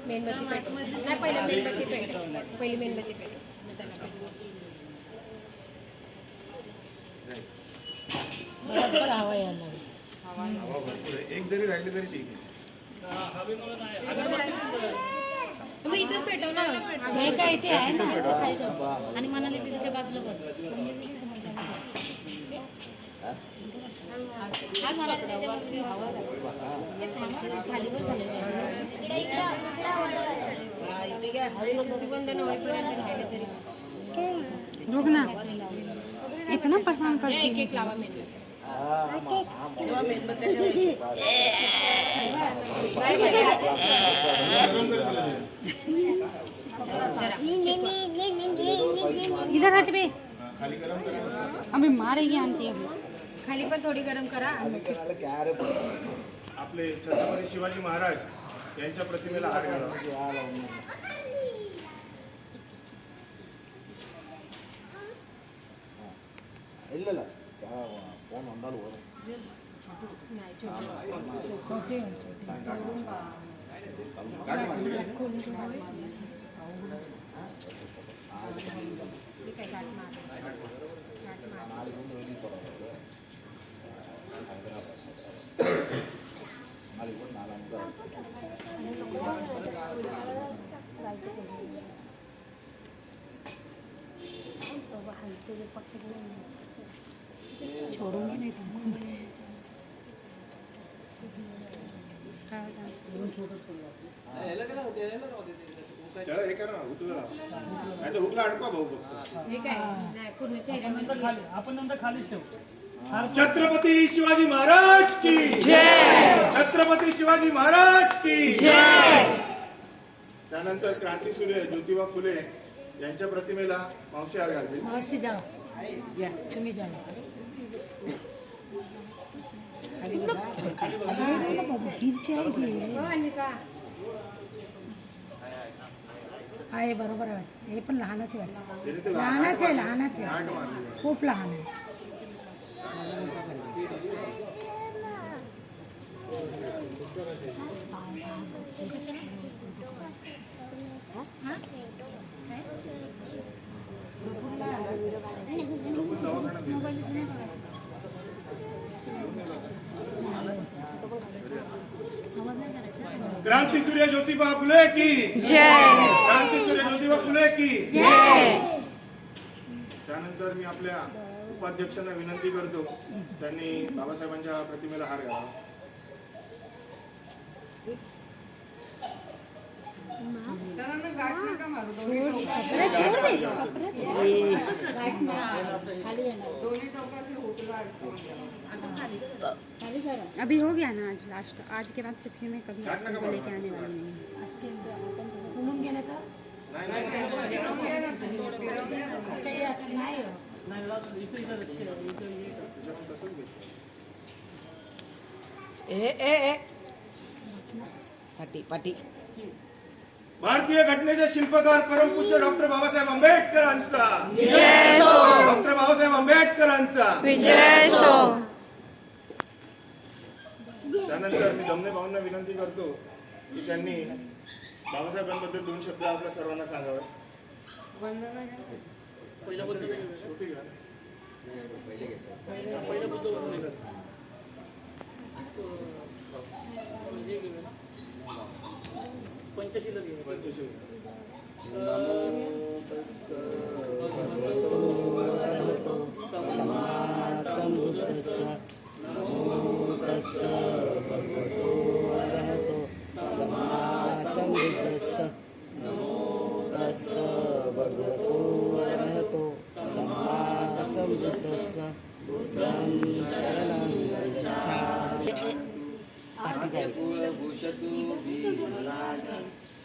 मेणबत्ती पेट नाही, पहिला मेणबत्ती पेट, पहिली मेणबत्ती पेट. बरोबर हवा यायला हवा भरपूर आहे. एक जरी राहिली तरी ठीक आहे. मग इथंच पेटव ना. हे काय ते आहे ना. आणि म्हणाले तिच्या बाजूला बस. काय म्हणाले त्याच्या बाजूला खाली बस झालं. सुगंध होईपर्यंत राहिले तरी रुक ना इतना परेशान एक करते एक लावा मेणबत्ती. इधर हट बे अभी मारेगी आंटी अभी खाली पण थोडी गरम करा. आपले छत्रपती शिवाजी महाराज यांच्या प्रतिमेला हार घालावा. छोड़ूंगी नहीं तुमको मैं त्याला हे करा ना, हुकला लावा. नाही तर हुकला अडकवा भाऊ फक्त. हे काय नाही, पूर्ण चेहऱ्यामध्ये आपण नंतर खालीच ठेवू. छत्रपती शिवाजी महाराज की जय. छत्रपती शिवाजी महाराज की जय. त्यानंतर क्रांतीसूर्य ज्योतिबा फुले यांच्या प्रतिमेला मावशी हार घालतील. मावशी जाओ या तुम्ही जाओ गिरची आहे हो अन्विका. आहे बरोबर आहे हे पण लहानच आहे त्याने ते लहानच आहे लहानच नाट आहे मारली. खूप लहान आहे क्रांतीसूर्य ज्योतिबा फुले की जय. क्रांतीसूर्य ज्योतिबा फुले की जय. त्यानंतर मी आपल्या उपाध्यक्षांना विनंती करतो त्यांनी बाबासाहेबांच्या प्रतिमेला हार घालावा. अभी हो गया ना आज लास्ट आज के बाद से फिर मैं कभी आपको लेके आने वाली नहीं घूमून गेले तर नाही, नाही, नाही. अच्छा ये नाही हो. त्याच्याकडून तसंच घे. पाटी भारतीय घटनेचे शिल्पकार परमपूज्य डॉक्टर बाबासाहेब आंबेडकरांचा डॉक्टर बाबासाहेब आंबेडकरांचा त्यानंतर मी दमने भाऊंना विनंती करतो की त्यांनी बाबासाहेबांबद्दल 2 शब्द आपल्या सर्वांना सांगावे. शेवटी घ्या. पंचशील घे. पंचशील.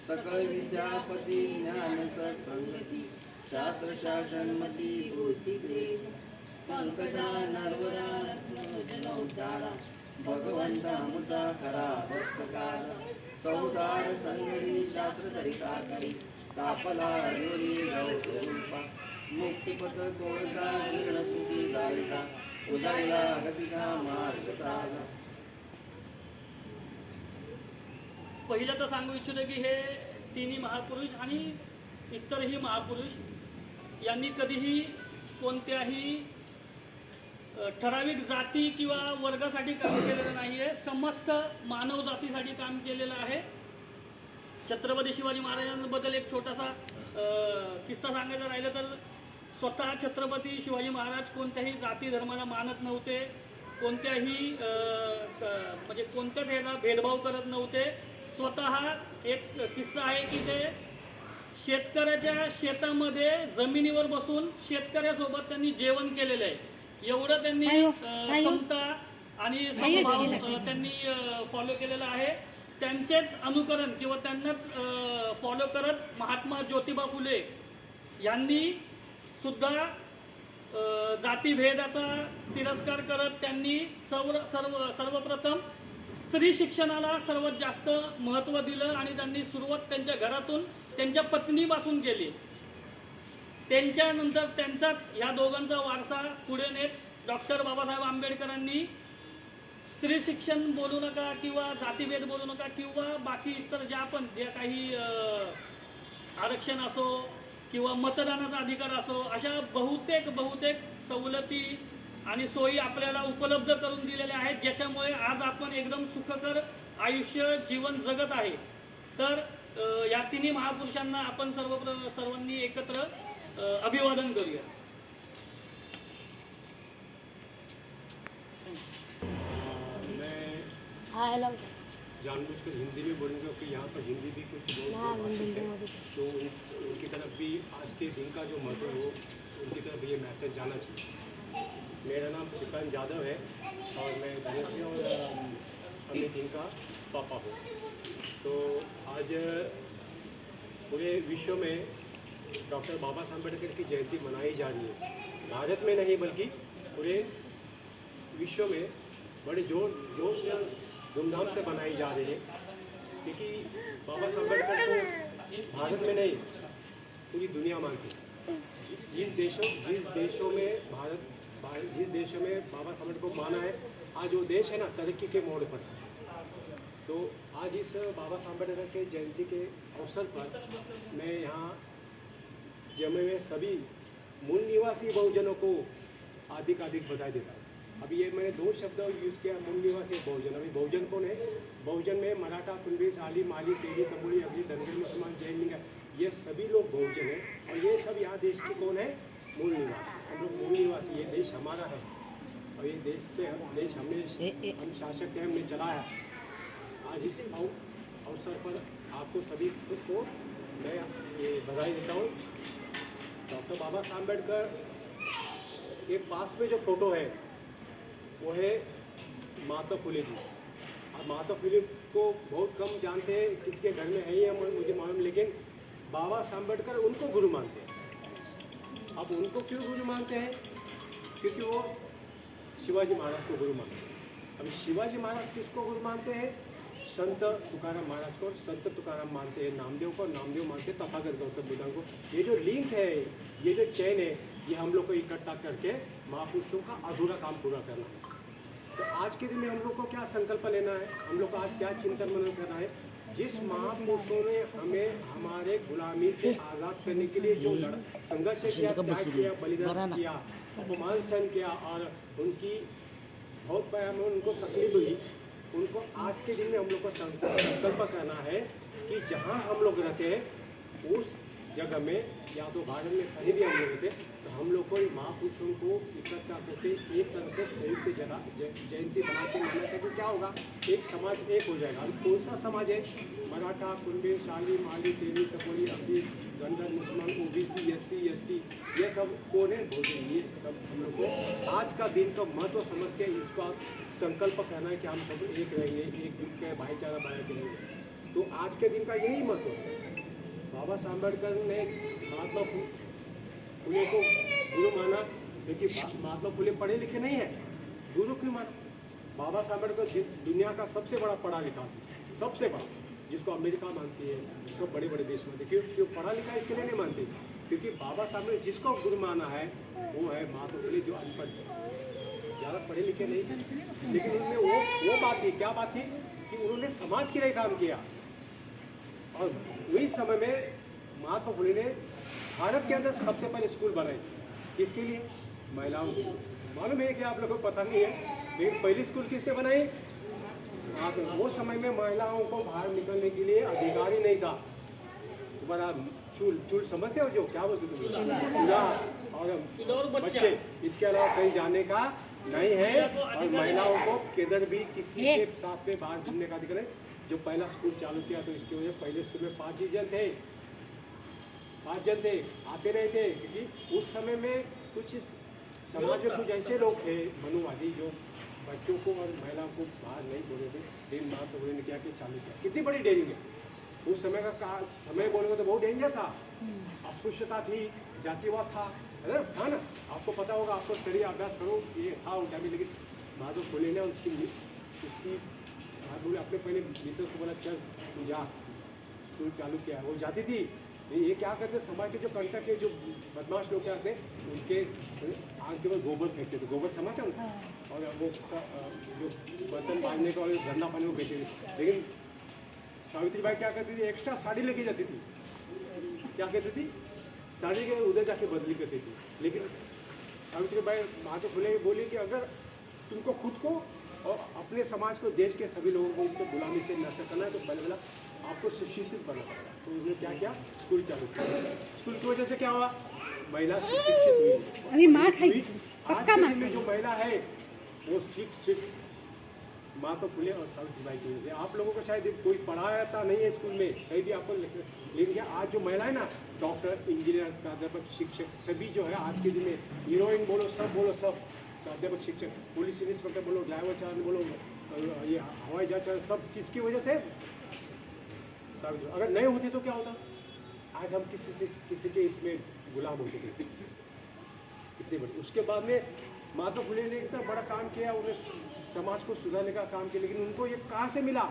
सकल विद्यापती ज्ञान सत्संगती शास्त्र शासनमती बुद्धी पंकजा नर्वदा जनोद्धारा भगवंता मुचा करा भक्तकार चौदार संगरी शास्त्र तरिका करी कापला योनी गौरूपा मुक्तिपथ गोळका निर्णसुती जाळका उदयला गतिका मार्ग साधा पहिलं तर सांगू इच्छितो की हे तिन्ही महापुरुष आणि इतरही महापुरुष यांनी कधीही कोणत्याही ठराविक जाती किंवा वर्गासाठी काम केलेलं नाही आहे. समस्त मानव जातीसाठी काम केलेलं आहे. छत्रपती शिवाजी महाराजांबद्दल एक छोटासा किस्सा सांगायचा राहिलं तर स्वतः छत्रपती शिवाजी महाराज कोणत्याही जाती धर्माला मानत नव्हते, कोणत्याही म्हणजे कोणत्याच ह्याला भेदभाव करत नव्हते. स्वतः एक किस्सा आहे की ते शेतकऱ्याच्या शेतामध्ये जमिनीवर बसून शेतकऱ्यासोबत त्यांनी जेवण केलेलं आहे. एवढं त्यांनी समता आणि समभाव त्यांनी फॉलो केलेला आहे. त्यांचेच अनुकरण किंवा त्यांनाच फॉलो करत महात्मा ज्योतिबा फुले यांनी सुद्धा जातीभेदाचा तिरस्कार करत त्यांनी सर्वप्रथम स्त्री शिक्षणाला सर्वात जास्त महत्त्व दिलं आणि त्यांनी सुरुवात त्यांच्या घरातून त्यांच्या पत्नीपासून केली. त्यांच्यानंतर त्यांचाच ह्या दोघांचा वारसा पुढे नेत डॉक्टर बाबासाहेब आंबेडकरांनी स्त्री शिक्षण बोलू नका किंवा जातीभेद बोलू नका किंवा बाकी इतर ज्या पण जे काही आरक्षण असो किंवा मतदानाचा अधिकार असो अशा बहुतेक सवलती आणि सोयी आपल्याला उपलब्ध करून दिलेल्या आहेत, ज्याच्यामुळे आज आपण एकदम सुखकर आयुष्य जीवन जगत आहे. तर या तिन्ही महापुरुषांना आपण सर्वांनी एकत्र अभिवादन करूया. मैं जानबूझकर हिंदी में बोलूँगा क्योंकि यहाँ पर हिंदी भी कुछ लोग तो उनकी तरफ भी आज के दिन का जो महत्व हो उनकी तरफ ये मैसेज जाना चाहिए. मेरा नाम श्रीकांत यादव है और मैं धनश्री और अमित इनका पापा हूँ. तो आज पूरे विश्व में डॉक्टर बाबा साहब अम्बेडकर की जयंती मनाई जा रही है. भारत में नहीं बल्कि पूरे विश्व में बड़े जोर से धूमधाम से मनाई जा रही है, क्योंकि बाबा साहब अम्बेडकर को भारत में नहीं पूरी दुनिया मानती है. जिस देशों में बाबा साहब अम्बेडकर को माना है, आज वो देश है ना तरक्की के मोड़ पर. तो आज इस बाबा साहब अम्बेडकर के जयंती के अवसर पर मैं यहाँ जमे हुए सभी मूल निवासी बहुजनों को अधिक बधाई देता हूँ. अभी ये मैंने 2 शब्द यूज़ किया, मूल निवासी बहुजन. अभी बहुजन कौन है? बहुजन में मराठा, कुंभी, साली, माली, तेली, तमुड़ी, अभी दंगल, मुसलमान, जैन, लिंगा, ये सभी लोग बहुजन हैं. और ये सब यहाँ देश के कौन है? मूल निवासी. हम लोग मूल निवासी. ये देश हमारा है और ये देश हम शासक थे, हमने चलाया. आज इस अवसर पर आपको सभी को मैं ये बधाई देता हूँ. डॉक्टर बाबा साहब अम्बेडकर के पास में जो फोटो है वो है महात्मा फुले जी. अब महात्मा फुले को बहुत कम जानते हैं, किसके घर में है ये मुझे मालूम, लेकिन बाबा साहब अम्बेडकर उनको गुरु मानते हैं. अब उनको क्यों गुरु मानते हैं? क्योंकि वो शिवाजी महाराज को गुरु मानते हैं. अभी शिवाजी महाराज किसको गुरु मानते हैं? संत तुकाराम महाराज को संत तुकाराम मानते हैं. नामदेव को नामदेव मानते हैं. तथागत गौतम बुद्ध को. ये जो लिंक है, ये जो चैन है, ये हम लोग को इकट्ठा करके महापुरुषों का अधूरा काम पूरा करना है. तो आज के दिन में हम लोग को क्या संकल्प लेना है? हम लोग को आज क्या चिंतन मनन करना है? जिस महापुरुषों ने हमें हमारे गुलामी से आज़ाद करने के लिए जो संघर्ष किया, त्याग किया, बलिदान किया, अपमान सहन किया और उनकी बहुत उनको तकलीफ हुई, उनको आज के दिन में हम लोग को संकल्प करना है कि जहाँ हम लोग रहते हैं उस जगह में या तो भारत में कहीं भी हम लोग रहते तो हम लोग को महापुरुषों को इकट्ठा करके एक तरह से संयुक्त जयंती बना के मनाते तो क्या होगा? एक समाज एक हो जाएगा. अब कौन सा समाज है? मराठा, कुंभी, शाली, माली, तेली, तपोली, अभी गंदर, मुसलमान, OBC, SC, ST, ये सब कौन है? भोजन. ये सब हम लोग को आज का दिन का महत्व समझ के इसका संकल्प करना है कि हम सब एक रहेंगे, एक जुट के भाईचारा बनाए करेंगे. तो आज के दिन का यही महत्व है. बाबा साहब अम्बेडकर ने महात्मा फुले को गुरु माना, क्योंकि महात्मा फुले पढ़े लिखे नहीं है. गुरु क्यों माना? बाबा साहब अम्बेडकर दुनिया का सबसे बड़ा पढ़ा लिखा, सबसे बड़ा, जिसको अमेरिका मानती है, सब बड़े बड़े देश मानते. क्यों पढ़ा लिखा इसके लिए नहीं मानते? क्योंकि बाबा साहब ने जिसको गुरु माना है वो है महात्मा फुले, जो अनपढ़ ज़्यादा पढ़े लिखे नहीं, लेकिन उनमें वो बात थी. क्या बात थी? कि उन्होंने समाज के लिए काम किया. और वही समय में महात्मा फुले ने भारत के अंदर सबसे पहले स्कूल बनाए। किसके लिए? महिलाओं के लिए। मालूम है कि आप लोगों को पता नहीं है, लेकिन पहली स्कूल किसने बनाई? वो समय में महिलाओं को बाहर निकलने के लिए अधिकार ही नहीं था। तुम्हारा चूल समझते हो जो क्या बोलते तुम? चूल्हा और बच्चे, इसके अलावा कहीं जाने का नहीं है। और महिलाओं को किधर भी किसी के साथ में बाहर घूमने का अधिकार है। जो पहला स्कूल चालू किया तो इसकी वजह पहले स्कूल में 5 जन थे, 5 जन थे, आते रहे थे। क्योंकि उस समय में कुछ समाज में कुछ ऐसे लोग थे मनुवादी जो बच्चों को और महिलाओं को बाहर नहीं छोड़े थे। लेकिन महात्मा फुले ने क्या कि चालू किया। कितनी बड़ी डेयरिंग है उस समय का समय बोलेंगे तो बहुत डेंजर था। अस्पृश्यता थी, जातिवाद था, है ना? आपको पता होगा, आपको स्टडी अभ्यास करो, ये था उस टाइम में। लेकिन महात्मा फुले ने उसकी अपने पहले मिसेस को बोला चल तू जा, स्कूल चालू किया। वो जाती थी। ये क्या करते, समाज के जो कंटक के जो बदमाश लोग क्या करते, उनके आग के ऊपर गोबर फेंकते थे। गोबर समझते हो? और वो जो बर्तन बांधने का और गंदा पानी को बेचते थे। लेकिन सावित्रीबाई क्या करती थी? एक्स्ट्रा साड़ी लेके जाती थी। क्या कहती थी? साड़ी के उधर जाके बदली करती थी। लेकिन सावित्रीबाई महात्मा फुले बोली कि अगर तुमको खुद को और अपने समाज को, देश के सभी लोगों को इसको गुलामी से नष्ट करना है तो पहले आपको सुशिक्षित बनना पड़ेगा। तो उसने क्या किया? स्कूल चालू किया। स्कूल की वजह से क्या हुआ? महिला सुशिक्षित हुई। अभी मार खाई, आज के दिन में जो महिला है वो सिर्फ महात्मा फुले और सावित्रीबाई की वजह से। आप लोगों को शायद कोई पढ़ाता नहीं है स्कूल में, कहीं भी आपको। लेकिन आज जो महिला है ना, डॉक्टर, इंजीनियर, प्राध्यापक, शिक्षक, सभी जो है आज के दिन में, हीरोइन बोलो, सब प्राध्यापक, शिक्षक, पुलिस इंस्पेक्टर बोलो, ड्राइवर चालक बोलो, ये हवाई जहाज चालक, सब किसकी वजह से? सावित्री। अगर नहीं होती तो क्या होता? आज हम किसी के इसमें गुलाम होते थे। इतने बड़े। उसके बाद में महात्मा फुले ने इतना बड़ा काम किया, उन्हें समाज को सुधारने का काम किया। लेकिन उनको ये कहाँ से मिला?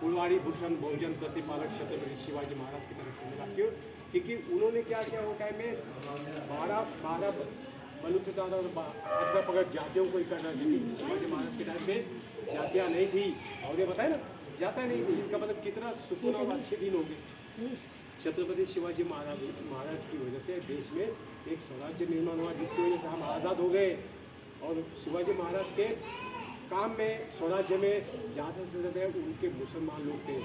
फुलवाड़ी भूषण बहुजन प्रतिपालक छत्रपति शिवाजी महाराज की तरफ से मिला। क्यों? क्योंकि उन्होंने क्या किया वो टाइम में 12 बलुचिस्तान और पकड़ जातियों को इकट्ठा। लेकिन शिवाजी महाराज के टाइम में जातियाँ नहीं थी। और ये बताए ना, जाता नहीं थी। इसका मतलब कितना सुकून और अच्छे दिन हो गए। छत्रपति शिवाजी महाराज की वजह से देश में एक स्वराज्य निर्माण हुआ, जिसकी वजह से हम आज़ाद हो गए। और शिवाजी महाराज के काम में, स्वराज्य में ज़्यादा से ज़्यादा उनके मुसलमान लोग थे।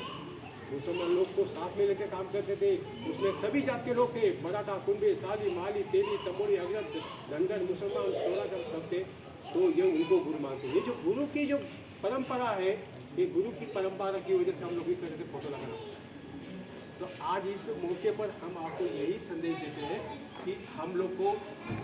मुसलमान लोग को साथ में लेकर काम करते थे। उसमें सभी जात के लोग थे, मराठा, कुंबे, सादी, माली, तेली, तमोरी, अगरत, धनगर, मुसलमान, सोनागर सब थे। तो ये उनको गुरु मानते। ये जो गुरु की जो परंपरा है, ये गुरु की परंपरा की वजह से हम लोग इस तरह से फोटो लगाना। तो आज इस मौके पर हम आपको यही संदेश देते हैं कि हम लोग को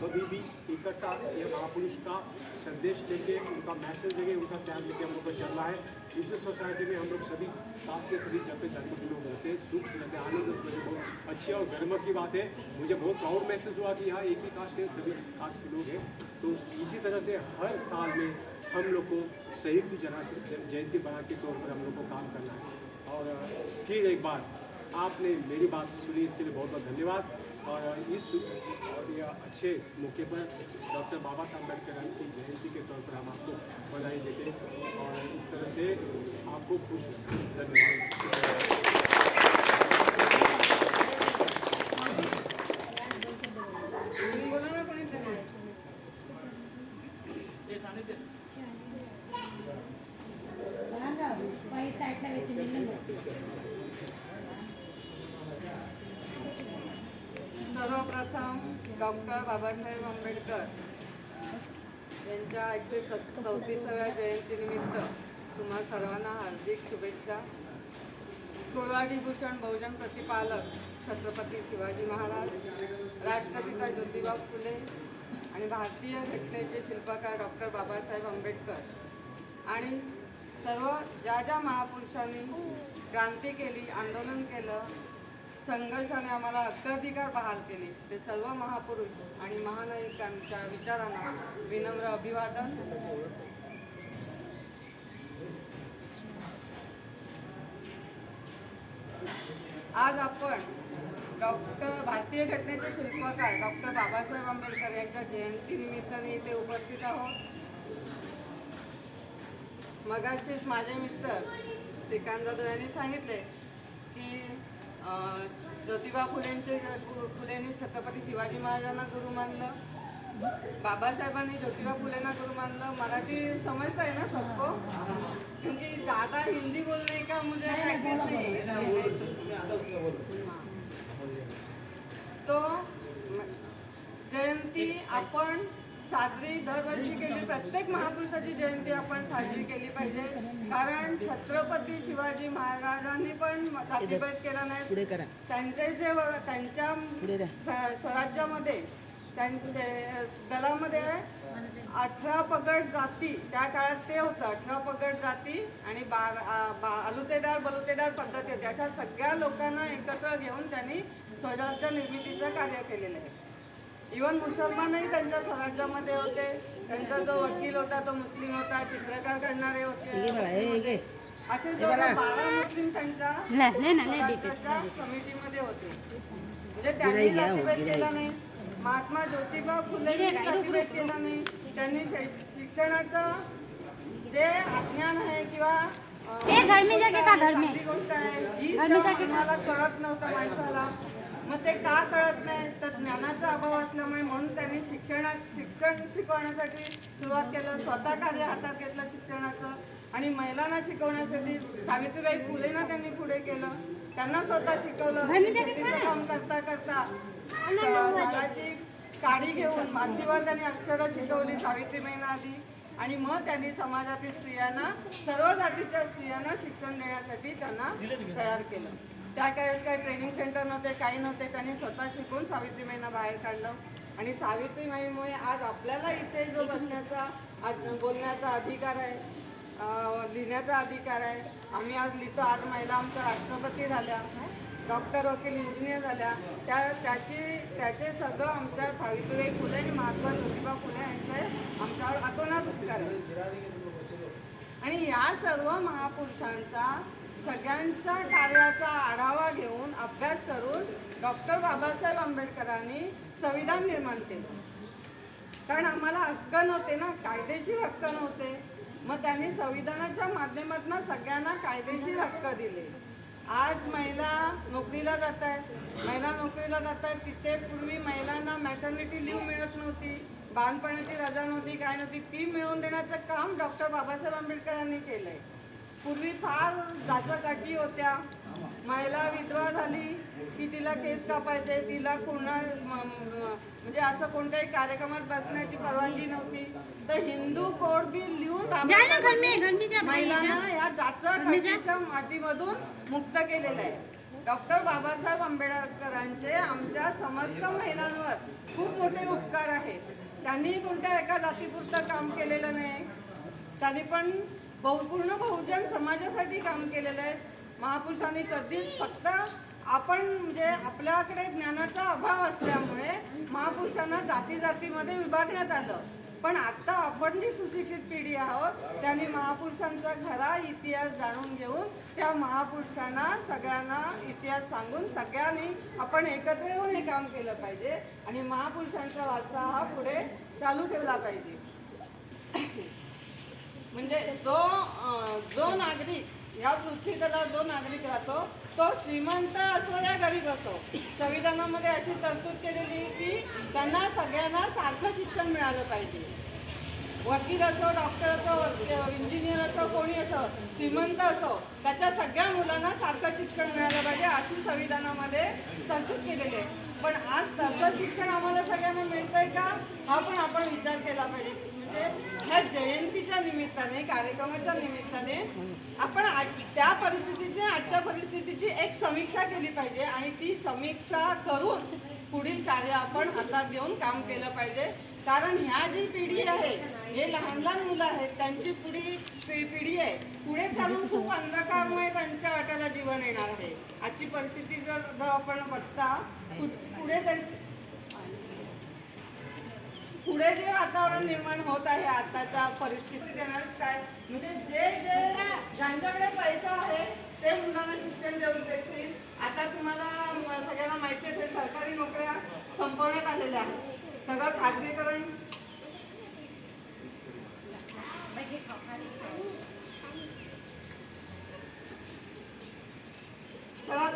कभी भी इकट्ठा या महापुरुष का संदेश देके, उनका मैसेज देके, उनका त्याग देके हम लोग को चलना है। इस सोसाइटी में हम लोग सभी साथ के सभी जब धर्म के लोग रहते हैं, सुख से रहते हैं, आनंद से रहते हैं। बहुत अच्छी और गर्व की बात है। मुझे बहुत प्राउड महसूस हुआ कि यहाँ एक ही कास्ट के सभी कास्ट के लोग हैं। तो इसी तरह से हर साल में हम लोग को संयुक्त जयंती बना के तौर पर हम लोग को काम करना है। और फिर एक बार आपने मेरी बात सुनी, इसके लिए बहुत बहुत धन्यवाद। और ये अच्छे मौके पर डॉक्टर बाबा साहब अम्बेडकर की जयंती के तौर पर हम आपको बधाई देते हैं। और इस तरह से आपको खुश धन्यवाद। सर्वप्रथम डॉक्टर बाबासाहेब आंबेडकर यांच्या 134व्या जयंतीनिमित्त तुम्हा सर्वांना हार्दिक शुभेच्छा। फुलवाडी भूषण बहुजन प्रतिपालक छत्रपती शिवाजी महाराज, राष्ट्रपिता ज्योतिबा फुले आणि भारतीय घटनेचे शिल्पकार डॉक्टर बाबासाहेब आंबेडकर आणि सर्व ज्या महापुरुषांनी क्रांती केली, आंदोलन केलं, संघर्षाने आम्हाला हक्काधिकार बहाल केले, ते सर्व महापुरुष आणि महानायकांच्या विचारांना विनम्र अभिवादन। आज आपण भारतीय घटनेचे शिल्पकार डॉक्टर बाबासाहेब आंबेडकर यांच्या जयंतीनिमित्ताने इथे उपस्थित आहोत। मगाशीच माझे मिस्टर श्रीकांत जाधव यांनी सांगितले की ज्योतिबा फुलेंनी छत्रपती शिवाजी महाराजांना गुरु मानलं, बाबासाहेबांनी ज्योतिबा फुलेंना गुरु मानलं. मराठी समझता है ना सबको, क्योंकि ज़्यादा हिंदी बोलने का मुझे प्रैक्टिस नहीं है. तो जयंती आपण साजरी दरवर्षी केली, प्रत्येक महापुरुषाची जयंती आपण साजरी केली पाहिजे. कारण छत्रपती शिवाजी महाराजांनी पण जातीभेद केला नाही. पुढे करा. त्यांचे जे त्यांच्या स्वराज्यामध्ये त्यांचे दलामध्ये 18 पगड जाती, त्या काळात ते होतं 18 पगड जाती आणि अलुतेदार बलुतेदार पद्धती होती. अशा सगळ्या लोकांना एकत्र घेऊन त्यांनी स्वराज्य निर्मितीचं कार्य केलेलं आहे. इवन मुसलमानही त्यांच्या स्वराज्यामध्ये होते. त्यांचा जो वकील होता तो मुस्लिम होता, चित्रकार करणारे होते. असे 12 मुस्लिम त्यांच्या स्वराज्याच्या कमिटीमध्ये होते. म्हणजे त्यांनी जातीभेद केला नाही. महात्मा ज्योतिबा फुलेंनी जातीभेद केला नाही. त्यांनी शिक्षणाचं जे अज्ञान आहे किंवा चांगली गोष्ट आहे ही मला कळत नव्हतं माणसाला. मग ते का कळत नाही तर ज्ञानाचा अभाव असल्यामुळे, म्हणून त्यांनी शिक्षण शिकवण्यासाठी सुरुवात केलं. स्वतः कार्य हातात घेतलं शिक्षणाचं आणि महिलांना शिकवण्यासाठी सावित्रीबाई फुलेंना त्यांनी पुढे केलं. त्यांना स्वतः शिकवलं. शेतीचं काम करता करता झाडाची काडी घेऊन मातीवर त्यांनी अक्षरं शिकवली सावित्रीबाईंना आधी. आणि मग त्यांनी समाजातील स्त्रियांना, सर्व जातीच्या स्त्रियांना शिक्षण देण्यासाठी त्यांना तयार केलं. त्या काळात काही ट्रेनिंग सेंटर नव्हते, काही नव्हते. त्यांनी स्वतः शिकून सावित्रीबाईंना बाहेर काढलं. आणि सावित्रीबाईंमुळे आज आपल्याला इथे जो बसण्याचा, बोलण्याचा अधिकार आहे, लिहिण्याचा अधिकार आहे. आम्ही आज लिहितो. आज महिला आमच्या राष्ट्रपती झाल्या, डॉक्टर, वकील, इंजिनियर झाल्या. त्याचे सगळं आमच्या सावित्रीबाई फुले आणि महात्मा ज्योतिबा फुले यांचे आमच्यावर अतोनात उपकार आहे. आणि या सर्व महापुरुषांचा सगळ्यांच्या कार्याचा आढावा घेऊन अभ्यास करून डॉक्टर बाबासाहेब आंबेडकरांनी संविधान निर्माण केलं. कारण आम्हाला हक्क नव्हते ना, कायदेशीर हक्क नव्हते. मग त्यांनी संविधानाच्या माध्यमातून सगळ्यांना कायदेशीर हक्क दिले. आज महिला नोकरीला जात आहेत. तिथे पूर्वी महिलांना मॅटर्निटी लीव्ह मिळत नव्हती, बाळपणाची रजा नव्हती, काय नव्हती. ती मिळवून देण्याचं काम डॉक्टर बाबासाहेब आंबेडकरांनी केलंय. पूर्वी फार जाचकाठी होत्या. महिला विधवा झाली की तिला केस कापायचे, तिला म्हणजे असं कोणत्याही कार्यक्रमात बसण्याची परवानगी नव्हती. तर हिंदू कोड बिल लिहून महिलांना या जाचकाठीच्या मातीमधून मुक्त केलेलं आहे. डॉक्टर बाबासाहेब आंबेडकरांचे आमच्या समस्त महिलांवर खूप मोठे उपकार आहेत. त्यांनी कोणत्या एका जातीपुरतं काम केलेलं नाही. त्यांनी पण पूर्ण बहुजन समाजासाठी काम केलेलं आहे. महापुरुषांनी कधीच फक्त आपण म्हणजे आपल्याकडे ज्ञानाचा अभाव असल्यामुळे महापुरुषांना जातीमध्ये विभागण्यात आलं. पण आता आपण जी सुशिक्षित पिढी आहोत त्यांनी महापुरुषांचा खरा इतिहास जाणून घेऊन त्या महापुरुषांना सगळ्यांना इतिहास सांगून सगळ्यांनी आपण एकत्र येऊन हे काम केलं पाहिजे आणि महापुरुषांचा वारसा हा पुढे चालू ठेवला पाहिजे. म्हणजे जो नागरिक या पृथ्वीतला जो नागरिक राहतो तो श्रीमंत असो या गरीब असो, संविधानामध्ये अशी तरतूद केलेली की त्यांना सगळ्यांना सारखं शिक्षण मिळालं पाहिजे. वकील असो, डॉक्टर असो, इंजिनियर असो, कोणी असो, श्रीमंत असो, त्याच्या सगळ्या मुलांना सारखं शिक्षण मिळालं पाहिजे अशी संविधानामध्ये तरतूद केलेली आहे. पण आज तसं शिक्षण आम्हाला सगळ्यांना मिळतंय का हा पण आपण विचार केला पाहिजे. म्हणजे ह्या जयंतीच्या निमित्ताने, कार्यक्रमाच्या निमित्ताने आपण त्या परिस्थितीची, आजच्या परिस्थितीची एक समीक्षा केली पाहिजे आणि ती समीक्षा करून पुढील कार्य आपण हातात घेऊन काम केलं पाहिजे. कारण ह्या जी पिढी आहे, हे लहान लहान मुलं आहेत, त्यांची पिढी आहे, पुढे चालून खूप अंधकारमय त्यांच्या वाट्याला जीवन येणार आहे. आजची परिस्थिती जर आपण बघता पुढे जे वातावरण निर्माण होत आहे आताच्या परिस्थितीत येणार काय म्हणजे ज्यांच्याकडे पैसा आहे ते मुलांना शिक्षण देऊन देतील. आता तुम्हाला सगळ्यांना माहिती असेल सरकारी नोकऱ्या संपवण्यात आलेल्या आहेत. सगळं खाजगीकरण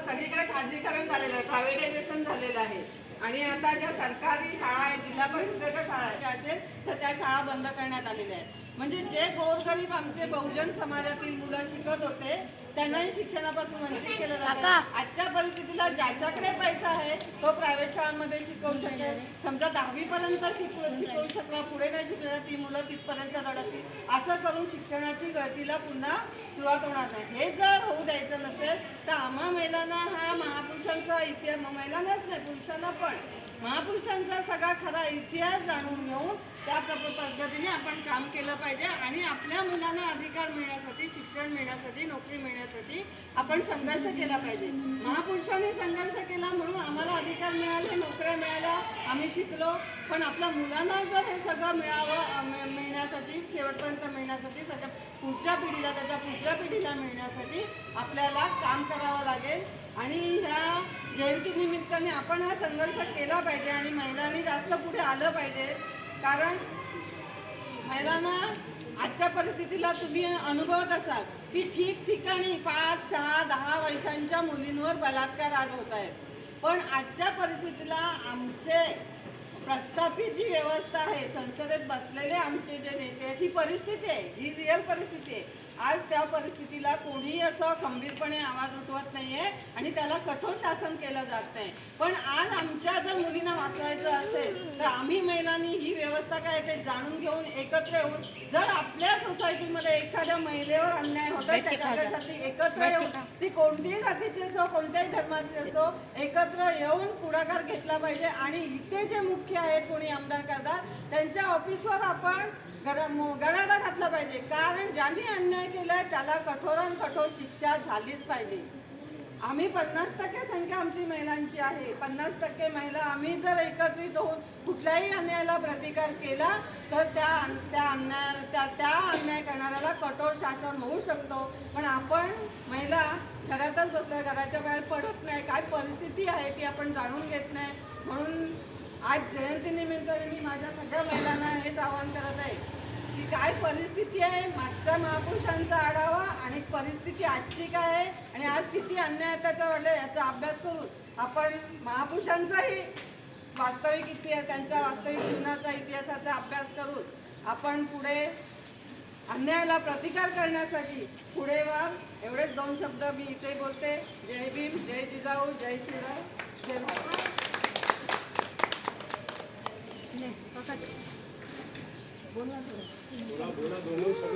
सगळीकडे खाजगीकरण झालेलं आहे, प्रायव्हेटायझेशन झालेलं आहे आणि आता ज्या सरकारी शाळा आहेत, जिल्हा परिषदेच्या शाळा आहेत असेल तर त्या शाळा बंद करण्यात आलेल्या आहेत. म्हणजे जे गोरगरीब आमचे बहुजन समाजातील मुलं शिकत होते त्यांनाही शिक्षणापासून वंचित केलं जातं. आजच्या परिस्थितीला ज्याच्याकडे पैसा आहे तो प्रायव्हेट शाळांमध्ये शिकवू शकेल. समजा 10वी पर्यंत शिकवू शकला, पुढे नाही शिकलं ती मुलं तिथपर्यंत रडतील. असं करून शिक्षणाची गळतीला पुन्हा सुरुवात होणार नाही. हे जर होऊ द्यायचं नसेल तर आम्हा महिलांना हा महापुरुषांचा इतिहास, महिलांनाच नाही पुरुषांना पण महापुरुषांचा सगळा खरा इतिहास जाणून घेऊन त्या पद्धतीने आपण काम केलं पाहिजे आणि आपल्या मुलांना अधिकार मिळण्यासाठी, शिक्षण मिळण्यासाठी, नोकरी मिळण्यासाठी आपण संघर्ष केला पाहिजे. महापुरुषांनी संघर्ष केला म्हणून आम्हाला अधिकार मिळाले, नोकऱ्या मिळाल्या, आम्ही शिकलो. पण आपल्या मुलांना जर हे सगळं मिळण्यासाठी, शेवटपर्यंत मिळण्यासाठी, सगळ्या पुढच्या पिढीला, त्याच्या पुढच्या पिढीला मिळण्यासाठी आपल्याला काम करावं लागेल. आणि ह्या जयंतीनिमित्ताने आपण हा संघर्ष केला पाहिजे आणि महिलांनी जास्त पुढे आलं पाहिजे. कारण महिलांना आजच्या परिस्थितीला तुम्ही अनुभवत असाल की ठिकठिकाणी 5, 6, 10 वर्षांच्या मुलींवर बलात्कार आज होत आहेत. पण आजच्या परिस्थितीला आमचे प्रस्थापित जी व्यवस्था आहे, संसदेत बसलेले आमचे जे नेते आहेत, ही परिस्थिती आहे, ही रिअल परिस्थिती आहे. आज त्या परिस्थितीला कोणीही असं खंबीरपणे आवाज उठवत नाहीये आणि त्याला कठोर शासन केलं जात नाही. पण आज आमच्या जर मुलींना वाचवायचं असेल तर आम्ही महिलांनी ही व्यवस्था काय ते जाणून घेऊन एकत्र येऊन, जर आपल्या सोसायटीमध्ये एखाद्या महिलेवर अन्याय होत आहे त्याच्यासाठी एकत्र येऊन, ती कोणतीही जातीची असो, कोणत्याही धर्माची असो, एकत्र येऊन पुढाकार घेतला पाहिजे. आणि इथे जे मुख्य आहेत कोणी आमदार खासदार, त्यांच्या ऑफिसवर आपण गडाडा घातला पाहिजे. कारण ज्यांनी अन्याय केलाय त्याला कठोरात कठोर शिक्षा झालीच पाहिजे. आम्ही 50% संख्या आमची महिलांची आहे. 50% महिला आम्ही जर एकत्रित होऊन कुठल्याही अन्यायाला प्रतिकार केला तर त्या अन्याय करणाऱ्याला कठोर शासन होऊ शकतो. पण आपण महिला घरातच बसलोय, घराच्या बाहेर पडत नाही, काय परिस्थिती आहे ती आपण जाणून घेत नाही. म्हणून आज जयंतीनिमित्ताने मी माझ्या सगळ्या महिलांना हेच आवाहन करत आहे की काय परिस्थिती आहे, मागच्या महापुरुषांचा आढावा आणि परिस्थिती आजची काय आहे आणि आज किती अन्याय त्याचा वाढला याचा अभ्यास करून आपण महापुरुषांचाही वास्तविक इतिहास, त्यांच्या वास्तविक जीवनाचा इतिहासाचा अभ्यास करून आपण पुढे अन्यायाला प्रतिकार करण्यासाठी पुढे व्हा. एवढेच 2 शब्द मी इथे बोलते. जय भीम, जय जिजाऊ, जय शिवराय, जय भारत. बोला 2 शब्द.